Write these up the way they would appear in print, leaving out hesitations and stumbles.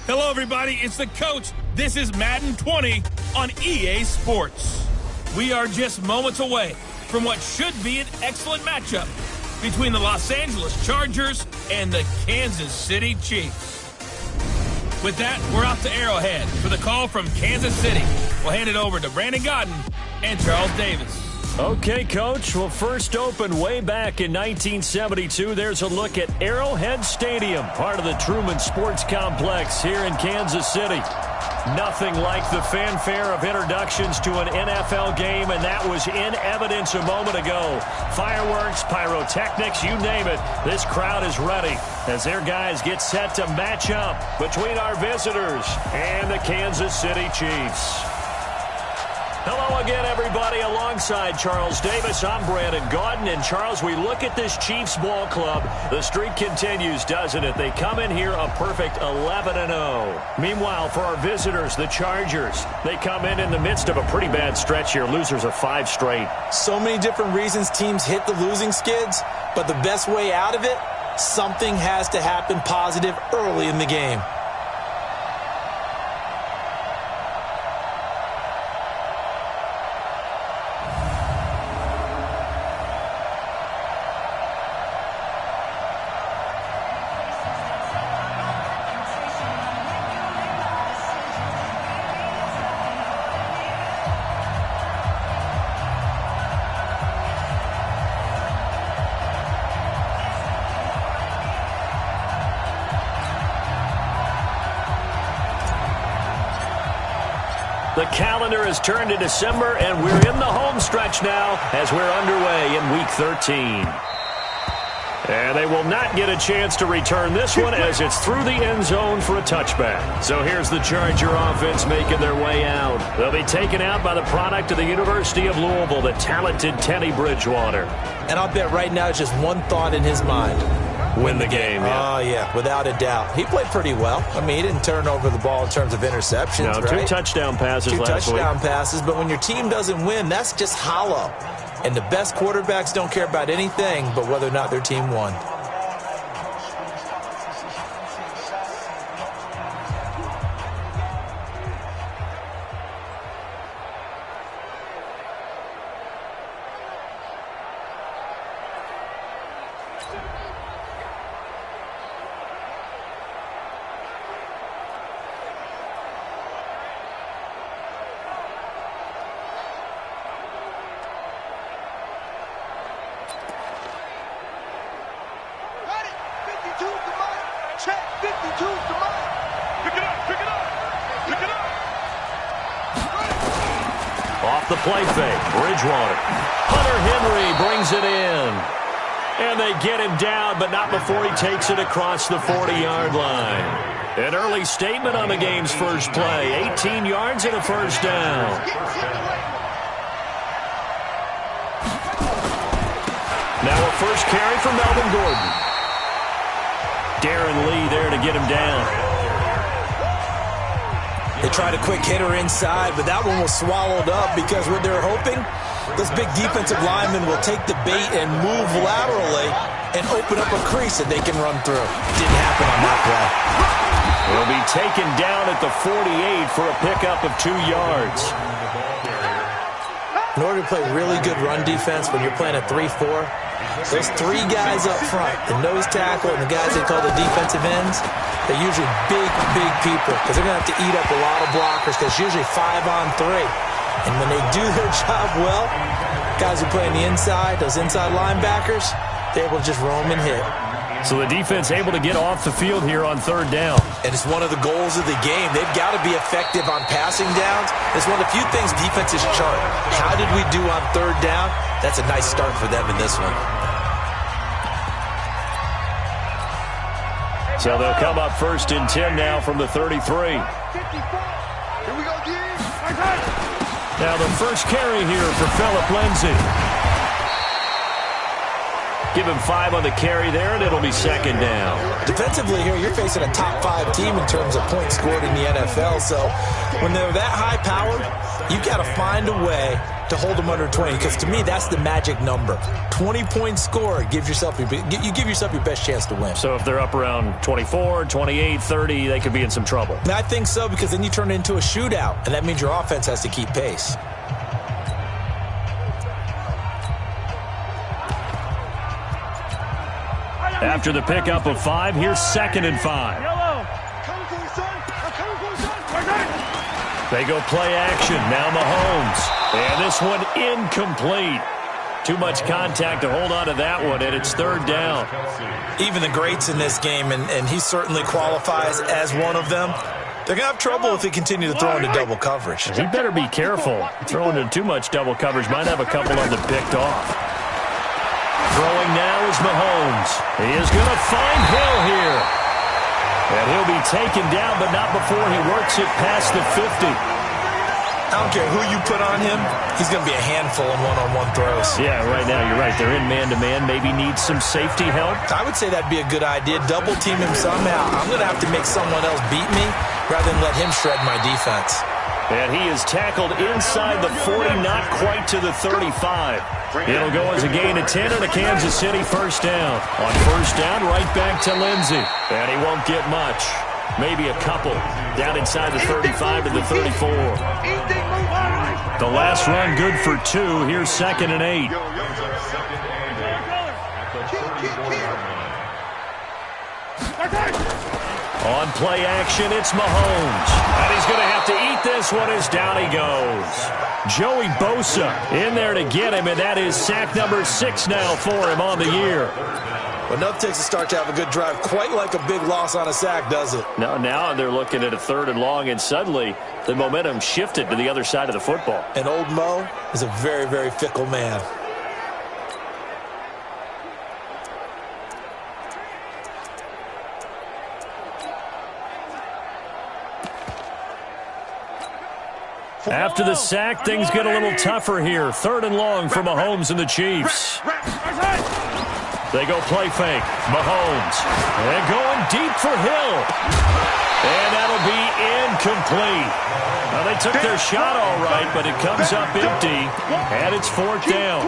Hello, everybody. It's the coach. This is Madden 20 on EA Sports. We are just moments away from what should be an excellent matchup between the Los Angeles Chargers and the Kansas City Chiefs. With that, we're off to Arrowhead for the call from Kansas City. We'll hand it over to Brandon Godden and Charles Davis. Okay, Coach. Well, first opened way back in 1972. There's a look at Arrowhead Stadium, part of the Truman Sports Complex here in Kansas City. Nothing like the fanfare of introductions to an NFL game, and that was in evidence a moment ago. Fireworks, pyrotechnics, you name it. This crowd is ready as their guys get set to match up between our visitors and the Kansas City Chiefs. Hello again, everybody. Alongside Charles Davis, I'm Brandon Godden. And, Charles, we look at this Chiefs ball club. The streak continues, doesn't it? They come in here a perfect 11-0. Meanwhile, for our visitors, the Chargers, they come in the midst of a pretty bad stretch here. Losers of 5 straight. So many different reasons teams hit the losing skids, but the best way out of it, something has to happen positive early in the game. The calendar has turned to December, and we're in the home stretch now as we're underway in Week 13. And they will not get a chance to return this one as it's through the end zone for a touchback. So here's the Charger offense making their way out. They'll be taken out by the product of the University of Louisville, the talented Teddy Bridgewater. And I'll bet right now it's just one thought in his mind. Win the game, yeah. Oh, yeah, without a doubt. He played pretty well. I mean, he didn't turn over the ball in terms of interceptions, no, right? 2 touchdown passes last week. 2 touchdown passes, but when your team doesn't win, that's just hollow. And the best quarterbacks don't care about anything but whether or not their team won. Off the play fake, Bridgewater. Hunter Henry brings it in. And they get him down, but not before he takes it across the 40-yard line. An early statement on the game's first play. 18 yards and a first down. Now a first carry for Melvin Gordon. Darren Lee there to get him down. They tried a quick hitter inside, but that one was swallowed up because what they're hoping, those big defensive linemen will take the bait and move laterally and open up a crease that they can run through. Didn't happen on that play. Will be taken down at the 48 for a pickup of 2 yards. In order to play really good run defense when you're playing a 3-4, those 3 guys up front, the nose tackle and the guys they call the defensive ends, they're usually big people because they're going to have to eat up a lot of blockers because it's usually 5-on-3. And when they do their job well, guys who play on the inside, those inside linebackers, they're able to just roam and hit. So the defense able to get off the field here on 3rd down. And it's one of the goals of the game. They've got to be effective on passing downs. It's one of the few things defenses chart. How did we do on 3rd down? That's a nice start for them in this one. So they'll come up 1st and 10 now from the 33. Here we go, D. Now the first carry here for Phillip Lindsay. Give him 5 on the carry there, and it'll be 2nd down. Defensively here, you're facing a top 5 team in terms of points scored in the NFL. So when they're that high powered, you've got to find a way to hold them under 20, because to me, that's the magic number. 20-point score gives yourself you give yourself your best chance to win. So if they're up around 24, 28, 30, they could be in some trouble. And I think so, because then you turn it into a shootout, and that means your offense has to keep pace. After the pickup of 5, here's 2nd and 5. They go play action. Now Mahomes. And this one incomplete. Too much contact to hold on to that one, and it's 3rd down. Even the greats in this game, and he certainly qualifies as one of them, they're going to have trouble if they continue to throw into double coverage. He better be careful. Throwing into too much double coverage might have a couple of them picked off. Throwing now is Mahomes. He is going to find Hill here. And he'll be taken down, but not before he works it past the 50. I don't care who you put on him, he's going to be a handful in one-on-one throws. Yeah, right now you're right. They're in man-to-man. Maybe needs some safety help. I would say that'd be a good idea. Double team him somehow. I'm going to have to make someone else beat me rather than let him shred my defense. And he is tackled inside the 40, not quite to the 35. It'll go as a gain of 10 and a Kansas City 1st down. On 1st down, right back to Lindsey. And he won't get much. Maybe a couple. Down inside the 35 to the 34. The last run good for 2. Here's 2nd and 8. On play action, it's Mahomes. And he's going to have to eat this one as down he goes. Joey Bosa in there to get him, and that is sack number 6 now for him on the year. Well, nothing takes a start to have a good drive quite like a big loss on a sack, does it? No, now they're looking at a 3rd and long, and suddenly the momentum shifted to the other side of the football. And old Mo is a very, very fickle man. After the sack, things get a little tougher here. 3rd and long for Mahomes and the Chiefs. They go play fake. Mahomes. And going deep for Hill. And that'll be incomplete. Now, they took their shot all right, but it comes up empty. And it's 4th down.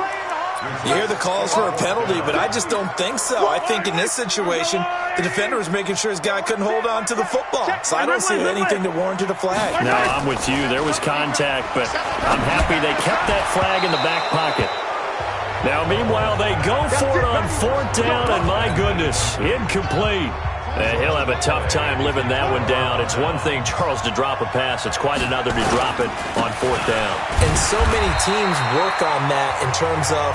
You hear the calls for a penalty, but I just don't think so. I think in this situation, the defender was making sure his guy couldn't hold on to the football. So I don't see anything that warranted a flag. No, I'm with you. There was contact, but I'm happy they kept that flag in the back pocket. Now, meanwhile, they go for it on 4th down, and my goodness, incomplete. And he'll have a tough time living that one down. It's one thing, Charles, to drop a pass. It's quite another to drop it on 4th down. And so many teams work on that in terms of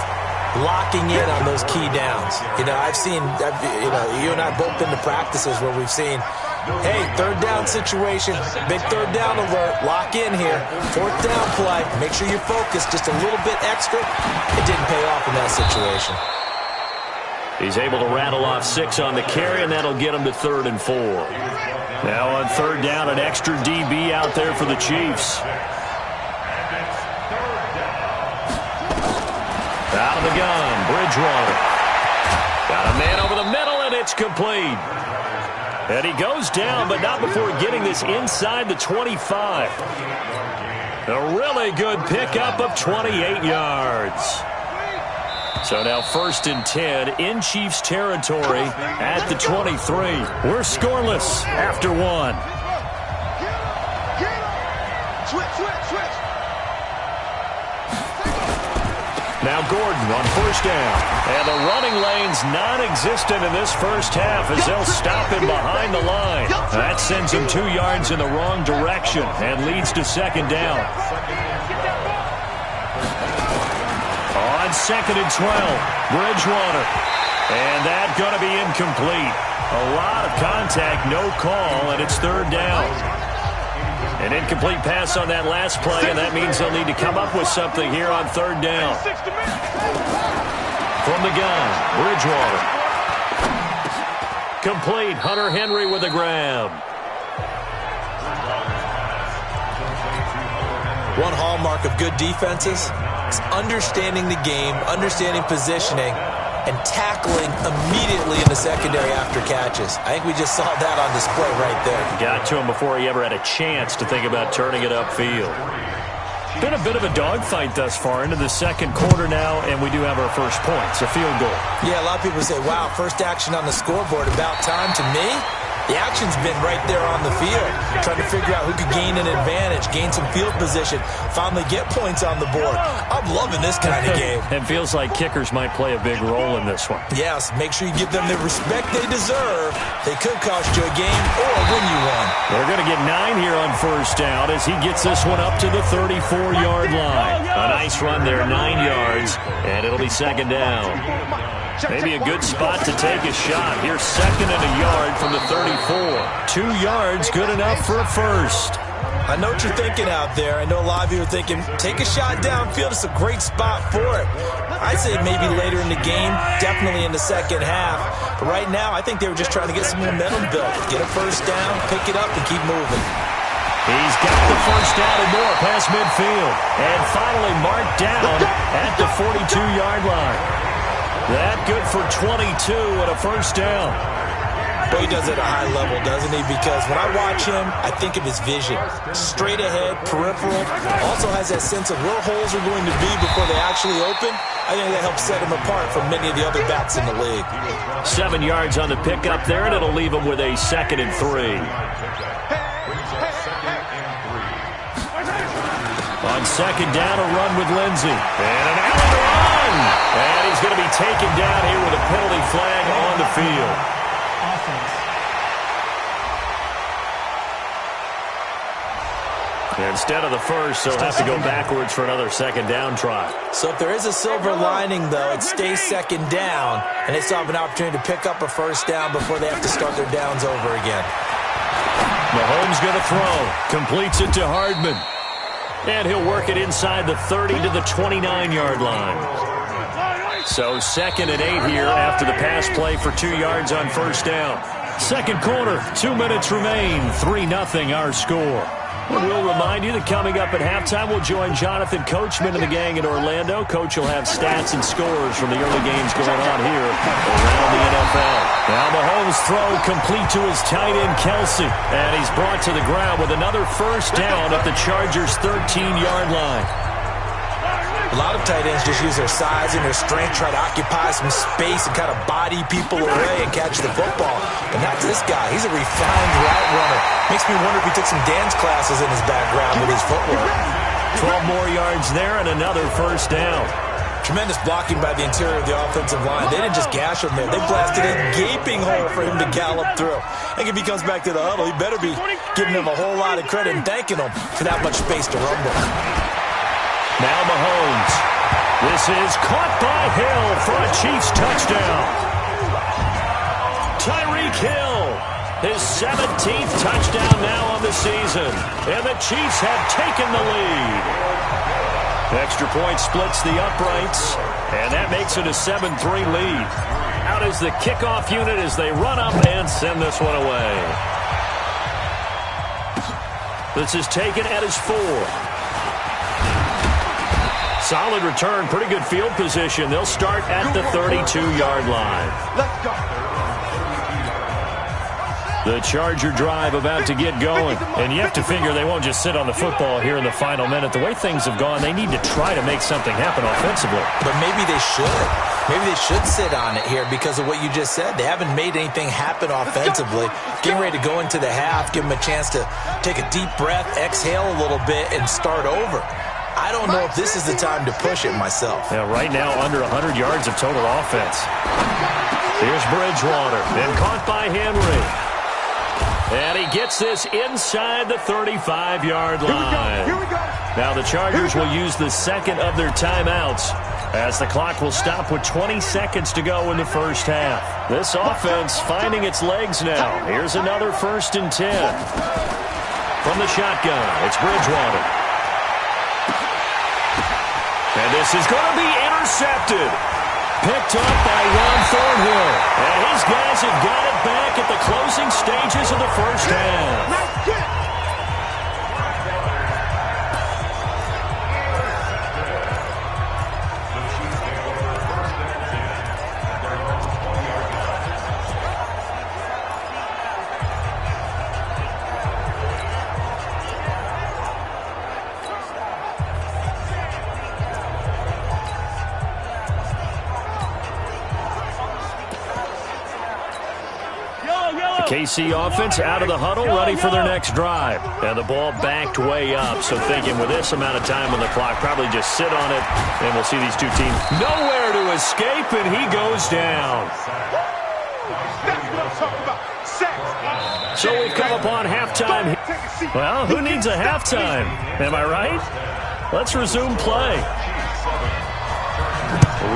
locking in on those key downs. You know, you and I have both been to practices where we've seen, hey, 3rd down situation, big 3rd down alert, lock in here, 4th down play, make sure you're focused just a little bit extra. It didn't pay off in that situation. He's able to rattle off 6 on the carry, and that'll get him to 3rd and 4. Now on 3rd down, an extra DB out there for the Chiefs. Out of the gun, Bridgewater. Got a man over the middle, and it's complete. And he goes down, but not before getting this inside the 25. A really good pickup of 28 yards. So now 1st and 10 in Chiefs territory at the 23. We're scoreless after 1. Switch. Now Gordon on 1st down. And the running lane's non-existent in this first half as they'll stop him behind the line. That sends him 2 yards in the wrong direction and leads to 2nd down. On 2nd and 12, Bridgewater. And that's going to be incomplete. A lot of contact, no call, and it's 3rd down. An incomplete pass on that last play, and that means they'll need to come up with something here on 3rd down. From the gun, Bridgewater. Complete, Hunter Henry with a grab. One hallmark of good defenses is understanding the game, understanding positioning, and tackling immediately in the secondary after catches. I think we just saw that on display right there. Got to him before he ever had a chance to think about turning it upfield. Been a bit of a dogfight thus far into the second quarter now, and we do have our first points, a field goal. Yeah, a lot of people say, wow, first action on the scoreboard, about time. To me, the action's been right there on the field, trying to figure out who could gain an advantage, gain some field position, finally get points on the board. I'm loving this kind of game. It feels like kickers might play a big role in this one. Yes, make sure you give them the respect they deserve. They could cost you a game or win you one. They're going to get 9 here on first down as he gets this one up to the 34-yard line. A nice run there, 9 yards, and it'll be second down. Maybe a good spot to take a shot. Here's second and a yard from the 34. 2 yards, good enough for a first. I know what you're thinking out there. I know a lot of you are thinking, take a shot downfield. It's a great spot for it. I'd say maybe later in the game, definitely in the second half. But right now, I think they were just trying to get some momentum built. Get a first down, pick it up, and keep moving. He's got the first down and more past midfield. And finally marked down at the 42-yard line. That good for 22 and a first down. But he does it at a high level, doesn't he? Because when I watch him, I think of his vision. Straight ahead, peripheral. Also has that sense of where holes are going to be before they actually open. I think that helps set him apart from many of the other backs in the league. 7 yards on the pickup there, and it'll leave him with a 2nd and 3. On second down, a run with Lindsey. And an alley to run. And he's going to be taken down here with a penalty flag on the field. Instead of the first, they'll have to go backwards for another second down try. So if there is a silver lining, though, it stays second down, and they still have an opportunity to pick up a first down before they have to start their downs over again. Mahomes going to throw. Completes it to Hardman. And he'll work it inside the 30 to the 29-yard line. So 2nd and 8 here after the pass play for 2 yards on first down. Second quarter, 2 minutes remain. 3-0 our score. And we'll remind you that coming up at halftime, we'll join Jonathan Coachman and the gang in Orlando. Coach will have stats and scores from the early games going on here around the NFL. Now Mahomes' throw complete to his tight end, Kelsey. And he's brought to the ground with another first down at the Chargers' 13-yard line. A lot of tight ends just use their size and their strength, try to occupy some space and kind of body people away and catch the football. But not this guy. He's a refined route runner. Makes me wonder if he took some dance classes in his background with his footwork. 12 more yards there and another first down. Tremendous blocking by the interior of the offensive line. They didn't just gash him there. They blasted a gaping hole for him to gallop through. I think if he comes back to the huddle, he better be giving them a whole lot of credit and thanking them for that much space to rumble. Now Mahomes. This is caught by Hill for a Chiefs touchdown. Tyreek Hill, his 17th touchdown now on the season. And the Chiefs have taken the lead. Extra point splits the uprights, and that makes it a 7-3 lead. Out is the kickoff unit as they run up and send this one away. This is taken at his 4. Solid return, pretty good field position. They'll start at the 32-yard line. Let's go. The Charger drive about to get going. And you have to figure they won't just sit on the football here in the final minute. The way things have gone, they need to try to make something happen offensively. But maybe they should. Maybe they should sit on it here because of what you just said. They haven't made anything happen offensively. Getting ready to go into the half, give them a chance to take a deep breath, exhale a little bit, and start over. I don't know if this is the time to push it myself. Yeah, right now, under 100 yards of total offense. Here's Bridgewater, and caught by Henry. And he gets this inside the 35-yard line. Here we go. Now the Chargers will use the second of their timeouts as the clock will stop with 20 seconds to go in the first half. This offense finding its legs now. Here's another 1st and 10. From the shotgun, it's Bridgewater. And this is going to be intercepted. Picked up by Ron Thornhill. And his guys have got it back at the closing stages of the first half. KC offense out of the huddle, ready for their next drive. And the ball backed way up, so thinking with this amount of time on the clock, probably just sit on it, and we'll see these two teams nowhere to escape, and he goes down. So we've come upon halftime. Well, who needs a halftime? Am I right? Let's resume play.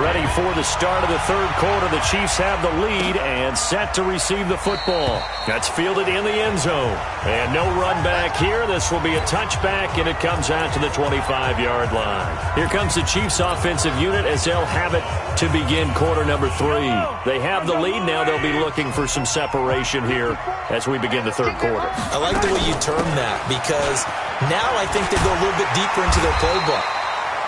Ready for the start of the third quarter. The Chiefs have the lead and set to receive the football. That's fielded in the end zone. And no run back here. This will be a touchback, and it comes out to the 25-yard line. Here comes the Chiefs offensive unit as they'll have it to begin quarter number 3. They have the lead. Now they'll be looking for some separation here as we begin the third quarter. I like the way you term that, because now I think they go a little bit deeper into their playbook.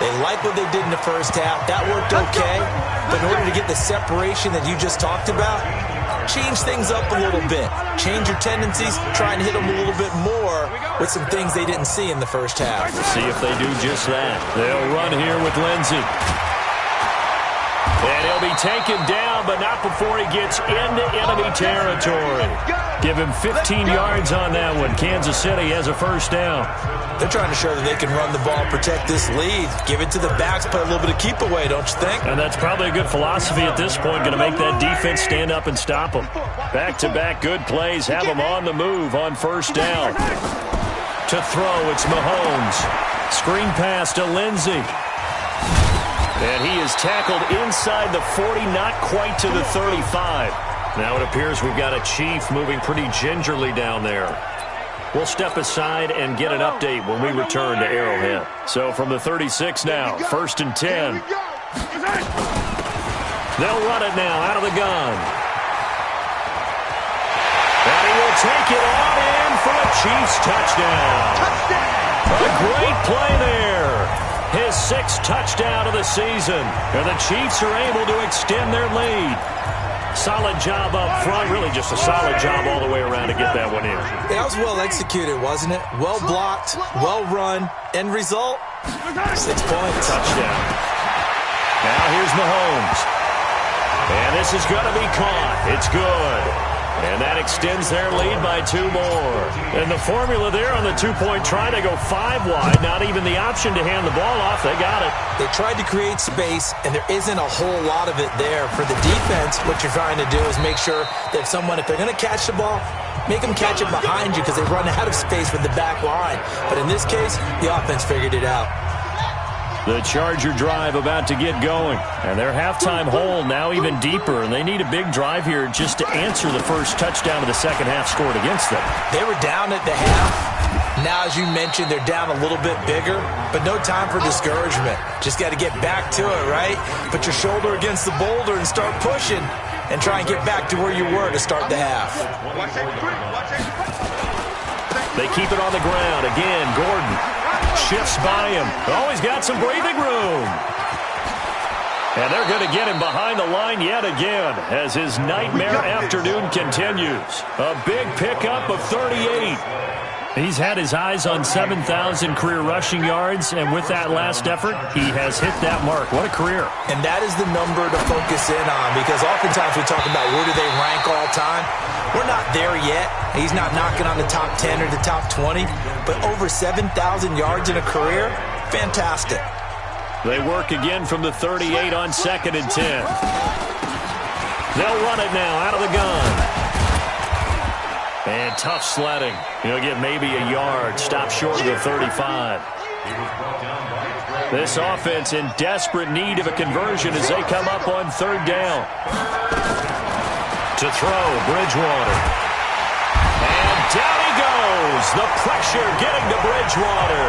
They like what they did in the first half. That worked okay. But in order to get the separation that you just talked about, change things up a little bit. Change your tendencies. Try and hit them a little bit more with some things they didn't see in the first half. See if they do just that. They'll run here with Lindsey. And he'll be taken down, but not before he gets into enemy territory. Give him 15 yards on that one. Kansas City has a first down. They're trying to show that they can run the ball, protect this lead, give it to the backs, play a little bit of keep away, don't you think? And that's probably a good philosophy at this point, going to make that defense stand up and stop them. Back-to-back good plays, have them on the move on first down. To throw, it's Mahomes. Screen pass to Lindsey. And he is tackled inside the 40, not quite to the 35. Now it appears we've got a Chief moving pretty gingerly down there. We'll step aside and get an update when we return to Arrowhead. So from the 36 now, 1st and 10. They'll run it now out of the gun. And he will take it on in for a Chiefs touchdown. A great play there. His 6th touchdown of the season. And the Chiefs are able to extend their lead. Solid job up front. Really just a solid job all the way around to get that one in. That was well executed, wasn't it? Well blocked, well run. End result, 6 points. Touchdown. Now here's Mahomes. And this is going to be caught. It's good. And that extends their lead by 2 more. And the formula there on the 2-point try, they go 5 wide. Not even the option to hand the ball off. They got it. They tried to create space, and there isn't a whole lot of it there. For the defense, what you're trying to do is make sure that if they're going to catch the ball, make them catch it behind you because they run out of space with the back line. But in this case, the offense figured it out. The Charger drive about to get going. And their halftime hole now even deeper. And they need a big drive here just to answer the first touchdown of the second half scored against them. They were down at the half. Now, as you mentioned, they're down a little bit bigger. But no time for discouragement. Just got to get back to it, right? Put your shoulder against the boulder and start pushing. And try and get back to where you were to start the half. They keep it on the ground. Again, Gordon shifts by him. Always got some breathing room. And they're going to get him behind the line yet again as his nightmare afternoon continues. A big pickup of 38. He's had his eyes on 7,000 career rushing yards, and with that last effort, he has hit that mark. What a career. And that is the number to focus in on, because oftentimes we talk about where do they rank all time. We're not there yet. He's not knocking on the top 10 or the top 20, but over 7,000 yards in a career, fantastic. They work again from the 38 on 2nd and 10. They'll run it now out of the gun. And tough sledding. He'll get maybe a yard. Stop short of the 35. This offense in desperate need of a conversion as they come up on 3rd down. To throw, Bridgewater. And down he goes. The pressure getting to Bridgewater.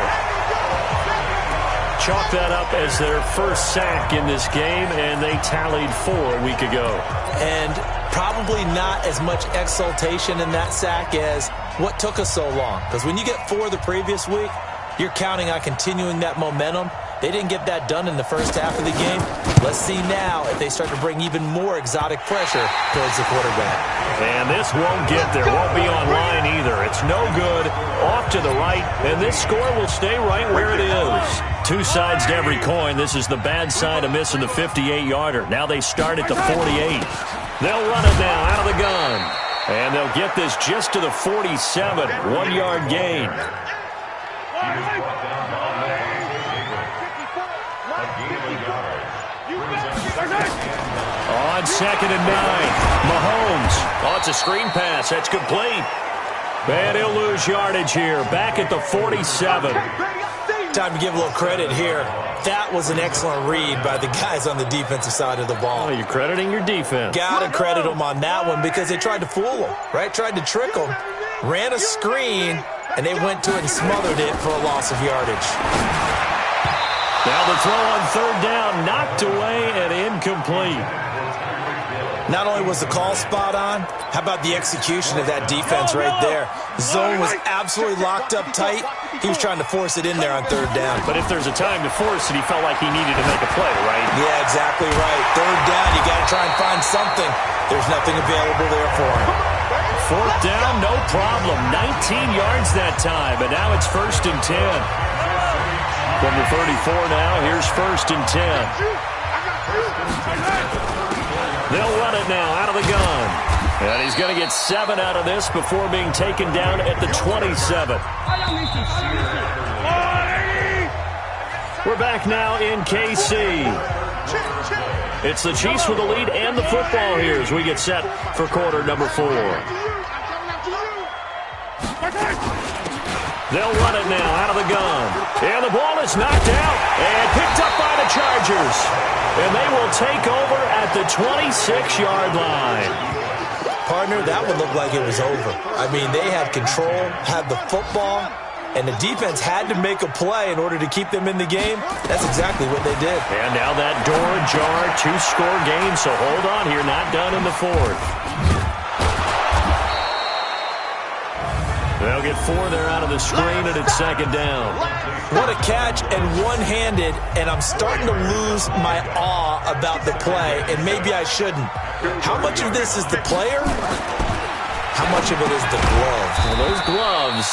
Chalk that up as their first sack in this game, and they tallied 4 a week ago. And probably not as much exultation in that sack as what took us so long. Because when you get 4 the previous week, you're counting on continuing that momentum. They didn't get that done in the first half of the game. Let's see now if they start to bring even more exotic pressure towards the quarterback. And this won't get there. Won't be online either. It's no good. Off to the right. And this score will stay right where it is. 2 sides to every coin. This is the bad side of missing the 58-yarder. Now they start at the 48. They'll run it now out of the gun. And they'll get this just to the 47, 1-yard gain. On 2nd and 9, Mahomes. Oh, it's a screen pass. That's complete. And he'll lose yardage here, back at the 47. Time to give a little credit here. That was an excellent read by the guys on the defensive side of the ball. Oh, you're crediting your defense. Got to credit them on that one because they tried to fool them, right? Tried to trick them. Ran a screen, and they went to it and smothered it for a loss of yardage. Now the throw on 3rd down, knocked away and incomplete. Not only was the call spot on, how about the execution of that defense right there? The zone was absolutely locked up tight. He was trying to force it in there on 3rd down. But if there's a time to force it, he felt like he needed to make a play, right? Yeah, exactly right. 3rd down, you got to try and find something. There's nothing available there for him. 4th down, no problem. 19 yards that time, but now it's 1st and 10. From the 34 now, here's 1st and 10. They'll run it now out of the gun. And he's going to get 7 out of this before being taken down at the 27. We're back now in KC. It's the Chiefs with the lead and the football here as we get set for quarter number 4. They'll run it now out of the gun. And the ball is knocked out and picked up by the Chargers. And they will take over at the 26-yard line. Partner, that would look like it was over. I mean, they had control, had the football, and the defense had to make a play in order to keep them in the game. That's exactly what they did. And now that door ajar, 2-score game, so hold on here, not done in the 4th. They'll get 4 there out of the screen, and it's 2nd down. What a catch, and one-handed, and I'm starting to lose my awe about the play, and maybe I shouldn't. How much of this is the player? How much of it is the glove? Well, those gloves,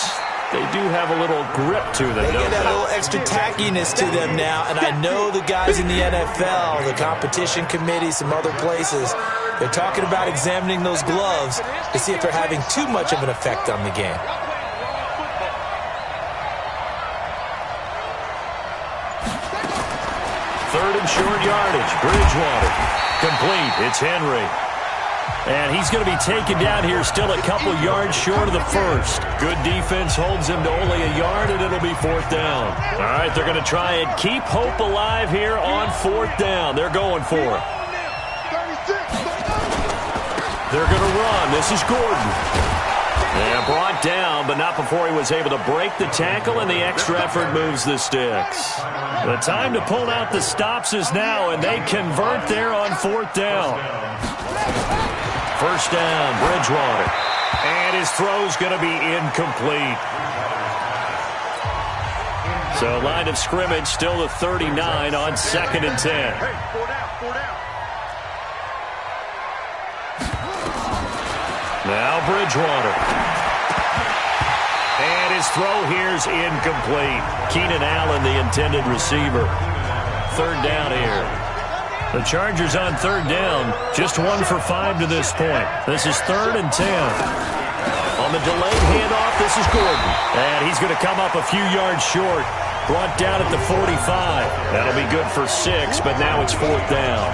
they do have a little grip to them, They don't get that they? little extra tackiness to them now, and I know the guys in the NFL, the competition committee, some other places, they're talking about examining those gloves to see if they're having too much of an effect on the game. Third and short yardage. Bridgewater. Complete. It's Henry. And he's going to be taken down here still a couple yards short of the first. Good defense holds him to only a yard, and it'll be 4th down. All right, they're going to try and keep hope alive here on 4th down. They're going for it. They're going to run. This is Gordon. And brought down, but not before he was able to break the tackle, and the extra effort moves the sticks. The time to pull out the stops is now, and they convert there on 4th down. 1st down, Bridgewater. And his throw's going to be incomplete. So line of scrimmage still the 39 on 2nd and 10. Now Bridgewater. And his throw here's incomplete. Keenan Allen, the intended receiver. 3rd down here. The Chargers on 3rd down, just 1 for 5 to this point. This is 3rd and 10. On the delayed handoff, this is Gordon. And he's going to come up a few yards short. Brought down at the 45. That'll be good for 6, but now it's 4th down.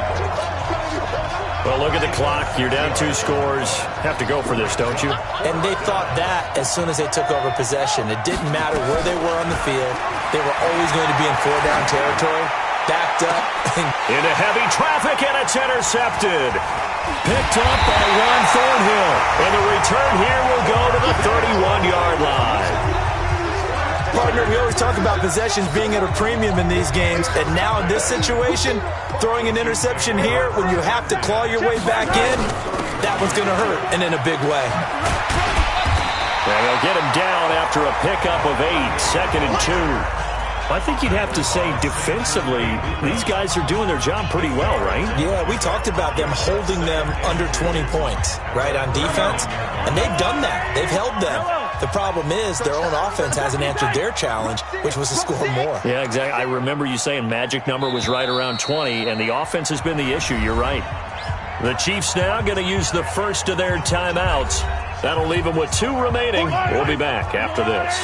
Well, look at the clock. You're down 2 scores. Have to go for this, don't you? And they thought that as soon as they took over possession. It didn't matter where they were on the field. They were always going to be in 4-down territory. Backed up. Into heavy traffic, and it's intercepted. Picked up by Ron Thornhill. And the return here will go to the 31-yard line. Partner, we always talk about possessions being at a premium in these games, and now in this situation, throwing an interception here when you have to claw your way back in, that one's going to hurt, and in a big way. And they'll get him down after a pickup of 8, 2nd and 2. I think you'd have to say defensively, these guys are doing their job pretty well, right? Yeah, we talked about them holding them under 20 points, right, on defense, and they've done that. They've held them. The problem is their own offense hasn't answered their challenge, which was to score more. Yeah, exactly. I remember you saying magic number was right around 20, and the offense has been the issue. You're right. The Chiefs now going to use the first of their timeouts. That'll leave them with 2 remaining. We'll be back after this.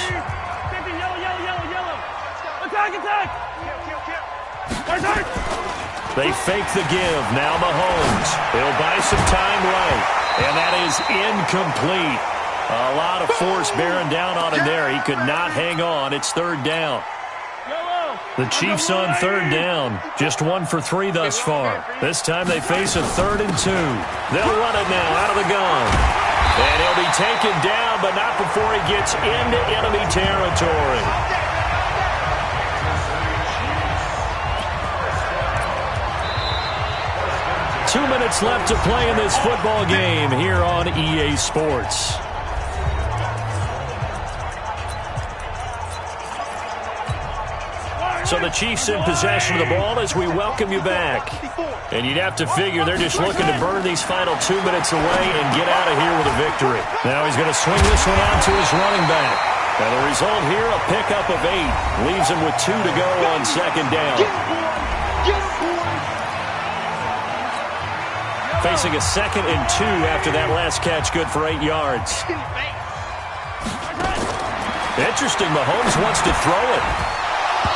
They fake the give. Now Mahomes. He'll buy some time right. And that is incomplete. A lot of force bearing down on him there. He could not hang on. It's 3rd down. The Chiefs on 3rd down. Just 1 for 3 thus far. This time they face a 3rd and 2. They'll run it now out of the gun. And he'll be taken down, but not before he gets into enemy territory. Two minutes left to play in this football game here on EA Sports. So the Chiefs in possession of the ball as we welcome you back. And you'd have to figure they're just looking to burn these final 2 minutes away and get out of here with a victory. Now he's going to swing this one out to his running back. And the result here, a pickup of 8. Leaves him with 2 to go on 2nd down. Facing a 2nd and 2 after that last catch, good for 8 yards. Interesting, Mahomes wants to throw it.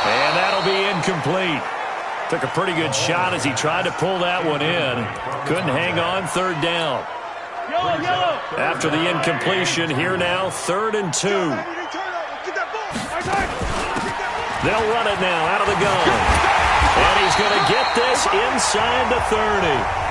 And that'll be incomplete. Took a pretty good shot as he tried to pull that one in. Couldn't hang on, 3rd down. After the incompletion, here now, 3rd and 2. They'll run it now out of the gun. And he's going to get this inside the 30.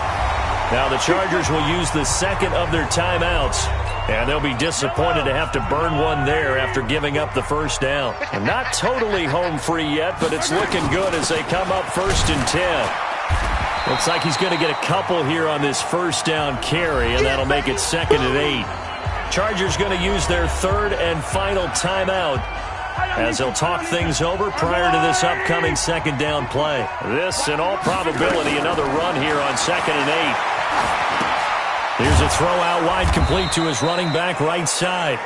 Now the Chargers will use the 2nd of their timeouts. And they'll be disappointed to have to burn one there after giving up the 1st down. And not totally home free yet, but it's looking good as they come up 1st and 10. Looks like he's going to get a couple here on this 1st down carry, and that'll make it 2nd and 8. Chargers going to use their 3rd and final timeout as they'll talk things over prior to this upcoming 2nd down play. This, in all probability, another run here on 2nd and 8. Here's a throw out wide complete to his running back right side.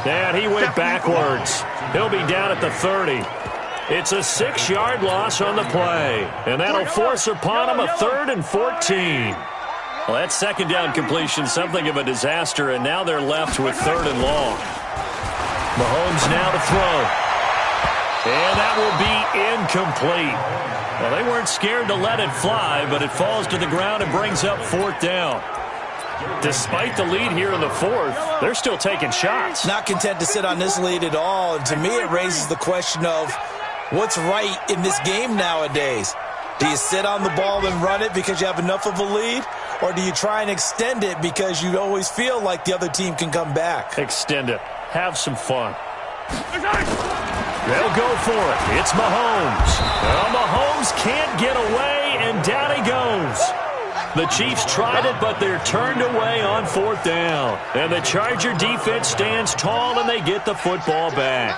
And he went backwards. He'll be down at the 30. It's a 6-yard loss on the play. And that'll force upon him a 3rd and 14. Well, that 2nd down completion, something of a disaster, and now they're left with 3rd and long. Mahomes now to throw. And that will be incomplete. Well, they weren't scared to let it fly, but it falls to the ground and brings up 4th down. Despite the lead here in the 4th, they're still taking shots. Not content to sit on this lead at all. And to me, it raises the question of what's right in this game nowadays. Do you sit on the ball and run it because you have enough of a lead? Or do you try and extend it because you always feel like the other team can come back? Extend it. Have some fun. They'll go for it. It's Mahomes. Well, Mahomes can't get away, and down he goes. The Chiefs tried it, but they're turned away on 4th down. And the Charger defense stands tall, and they get the football back.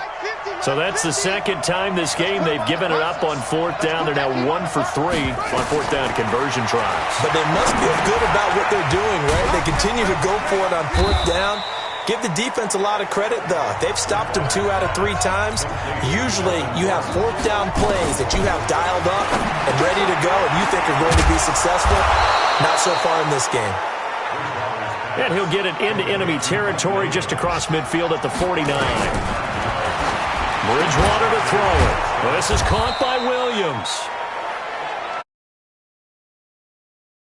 So that's the 2nd time this game they've given it up on 4th down. They're now 1 for 3 on 4th down conversion tries. But they must feel good about what they're doing, right? They continue to go for it on 4th down. Give the defense a lot of credit, though. They've stopped them 2 out of 3 times. Usually, you have 4th down plays that you have dialed up and ready to go and you think are going to be successful. Not so far in this game. And he'll get it into enemy territory just across midfield at the 49. Bridgewater to throw it. Well, this is caught by Williams.